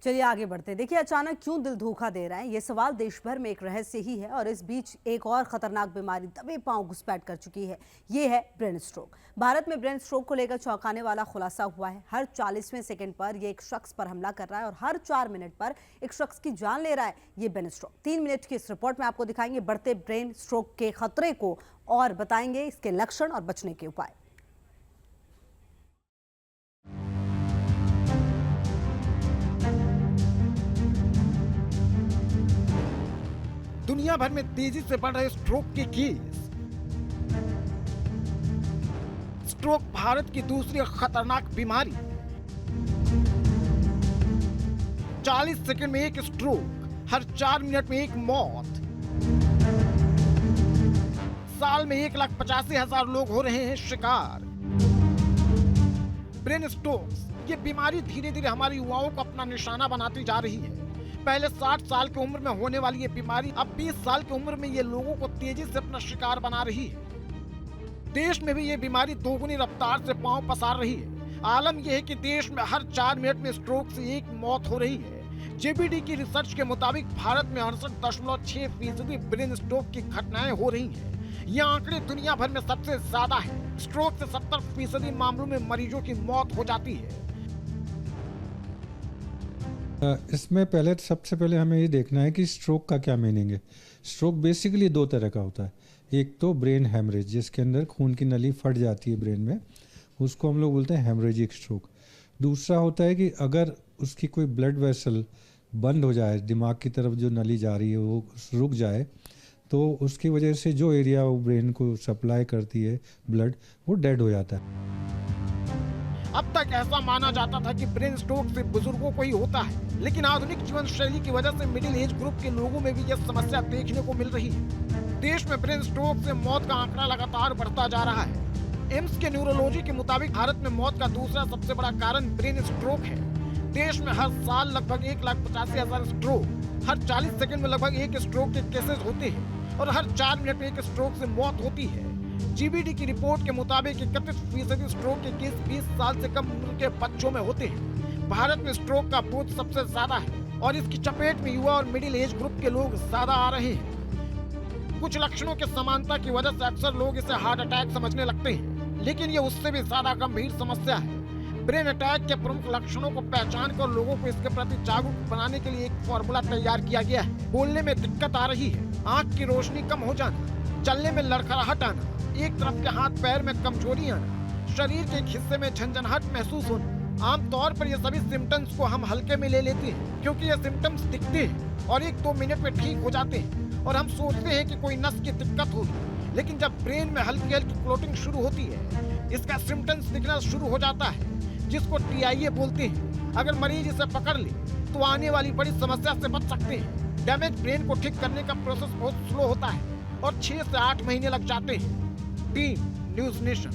चलिए आगे बढ़ते हैं। देखिए, अचानक क्यों दिल धोखा दे रहा है, ये सवाल देश भर में एक रहस्य ही है। और इस बीच एक और खतरनाक बीमारी दबे पांव घुसपैठ कर चुकी है। ये है ब्रेन स्ट्रोक। भारत में ब्रेन स्ट्रोक को लेकर चौंकाने वाला खुलासा हुआ है। हर 40वें सेकंड पर ये एक शख्स पर हमला कर रहा है और हर 4 मिनट पर एक शख्स की जान ले रहा है ये ब्रेन स्ट्रोक। 3 मिनट की इस रिपोर्ट में आपको दिखाएंगे बढ़ते ब्रेन स्ट्रोक के खतरे को और बताएंगे इसके लक्षण और बचने के उपाय। दुनिया भर में तेजी से बढ़ रहे स्ट्रोक के केस। स्ट्रोक भारत की दूसरी खतरनाक बीमारी। 40 सेकंड में एक स्ट्रोक, हर 4 मिनट में एक मौत। साल में 1,85,000 लोग हो रहे हैं शिकार। ब्रेन स्ट्रोक ये बीमारी धीरे धीरे हमारे युवाओं को अपना निशाना बनाती जा रही है। पहले 60 साल की उम्र में होने वाली ये बीमारी अब 20 साल की उम्र में ये लोगों को तेजी से अपना शिकार बना रही है। देश में भी ये बीमारी दोगुनी रफ्तार से पांव पसार रही है। आलम यह है कि देश में हर 4 मिनट में स्ट्रोक से एक मौत हो रही है। जेबीडी की रिसर्च के मुताबिक भारत में 68.6% ब्रेन स्ट्रोक की घटनाएं हो रही हैं। ये आंकड़े दुनिया भर में सबसे ज्यादा है। स्ट्रोक से 70% मामलों में मरीजों की मौत हो जाती है। इसमें सबसे पहले हमें ये देखना है कि स्ट्रोक का क्या मीनिंग है। स्ट्रोक बेसिकली 2 तरह का होता है। एक तो ब्रेन हेमरेज, जिसके अंदर खून की नली फट जाती है ब्रेन में, उसको हम लोग बोलते हैं हेमरेजिक स्ट्रोक। दूसरा होता है कि अगर उसकी कोई ब्लड वेसल बंद हो जाए, दिमाग की तरफ जो नली जा रही है वो रुक जाए, तो उसकी वजह से जो एरिया वो ब्रेन को सप्लाई करती है ब्लड, वो डेड हो जाता है। अब तक ऐसा माना जाता था कि ब्रेन स्ट्रोक सिर्फ बुजुर्गों को ही होता है, लेकिन आधुनिक जीवन शैली की वजह से मिडिल एज ग्रुप के लोगों में भी यह समस्या देखने को मिल रही है। देश में ब्रेन स्ट्रोक से मौत का आंकड़ा लगातार बढ़ता जा रहा है। एम्स के न्यूरोलॉजी के मुताबिक भारत में मौत का दूसरा सबसे बड़ा कारण ब्रेन स्ट्रोक है। देश में हर साल लगभग 1,85,000 स्ट्रोक, हर 40 सेकंड में लगभग एक स्ट्रोक के केसेस होते हैं और हर 4 मिनट में एक स्ट्रोक से मौत होती है। जीबीडी की रिपोर्ट के मुताबिक 31% स्ट्रोक के केस 20 साल से कम उम्र के बच्चों में होते हैं। भारत में स्ट्रोक का बोझ सबसे ज्यादा है और इसकी चपेट में युवा और मिडिल एज ग्रुप के लोग ज्यादा आ रहे हैं। कुछ लक्षणों के समानता की वजह से अक्सर लोग इसे हार्ट अटैक समझने लगते हैं, लेकिन ये उससे भी ज्यादा गंभीर समस्या है। ब्रेन अटैक के प्रमुख लक्षणों को पहचान कर लोगों को इसके प्रति जागरूक बनाने के लिए एक फॉर्मूला तैयार किया गया है। बोलने में दिक्कत आ रही है, आँख की रोशनी कम हो जाना, चलने में लड़खड़ाहट आना, एक तरफ के हाथ पैर में कमजोरी आना, शरीर के एक हिस्से में झंझनाहट महसूस होना। आमतौर पर ये सभी सिम्टम्स को हम हल्के में ले लेते हैं, क्योंकि ये सिम्टम्स दिखते हैं और 1-2 मिनट में ठीक हो जाते हैं और हम सोचते हैं कि कोई नस की दिक्कत होगी। लेकिन जब ब्रेन में हल्की हल्की क्लोटिंग शुरू होती है, इसका सिम्टम्स दिखना शुरू हो जाता है, जिसको TIA बोलते हैं। अगर मरीज इसे पकड़ ले तो आने वाली बड़ी समस्या से बच सकते हैं। डैमेज ब्रेन को ठीक करने का प्रोसेस बहुत स्लो होता है और 6 से 8 महीने लग जाते हैं। Team news nation.